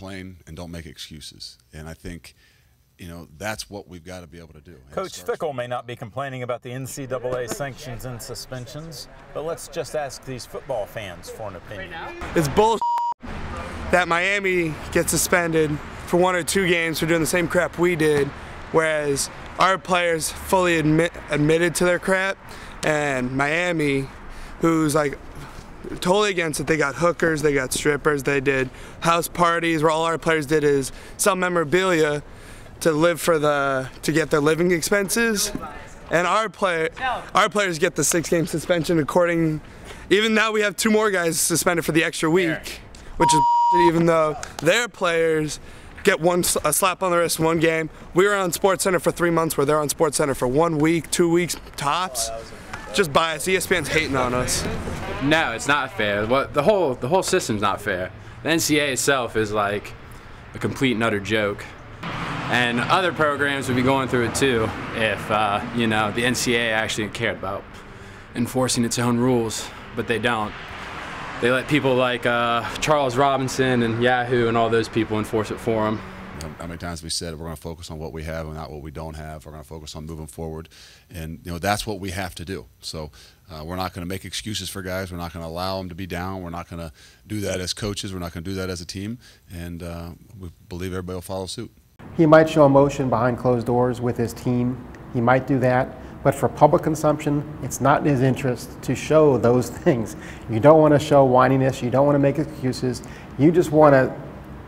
complain and don't make excuses. And I think, you know, that's what we've got to be able to do. Coach Fickle may not be complaining about the NCAA sanctions and suspensions, but let's just ask these football fans for an opinion. It's bullshit that Miami gets suspended for 1 or 2 games for doing the same crap we did, whereas our players fully admitted to their crap, and Miami, who's like totally against it, they got hookers, they got strippers, they did house parties where all our players did is sell memorabilia to get their living expenses, and our players get the 6-game suspension even now we have 2 more guys suspended for the extra week, which is even though their players get a slap on the wrist 1 game. We were on SportsCenter for 3 months where they're on SportsCenter for 1 week, 2 weeks tops. Just bias. ESPN's hating on us. No, it's not fair. The whole system's not fair. The NCAA itself is like a complete and utter joke. And other programs would be going through it too if you know, the NCAA actually cared about enforcing its own rules, but they don't. They let people like Charles Robinson and Yahoo and all those people enforce it for them. How many times we said we're going to focus on what we have and not what we don't have. We're going to focus on moving forward, and you know, that's what we have to do. So we're not going to make excuses for guys. We're not going to allow them to be down. We're not going to do that as coaches. We're not going to do that as a team, and we believe everybody will follow suit. He might show emotion behind closed doors with his team. He might do that. But for public consumption, it's not in his interest to show those things. You don't want to show whininess. You don't want to make excuses. You just want to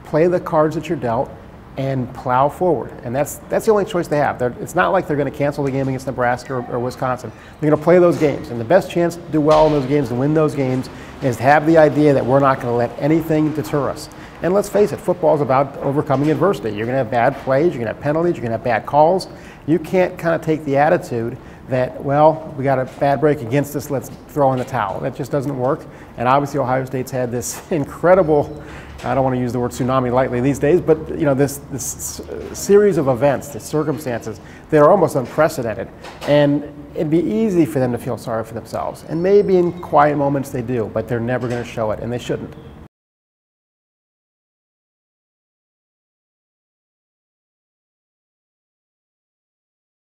play the cards that you're dealt and plow forward. And that's the only choice they have. It's not like they're going to cancel the game against Nebraska or Wisconsin. They're going to play those games. And the best chance to do well in those games and win those games is to have the idea that we're not going to let anything deter us. And let's face it, football is about overcoming adversity. You're going to have bad plays, you're going to have penalties, you're going to have bad calls. You can't kind of take the attitude that, well, we got a bad break against us, let's throw in the towel. That just doesn't work. And obviously Ohio State's had this incredible, I don't want to use the word tsunami lightly these days, but you know, this series of events, the circumstances, they're almost unprecedented. And it'd be easy for them to feel sorry for themselves. And maybe in quiet moments they do, but they're never going to show it, and they shouldn't.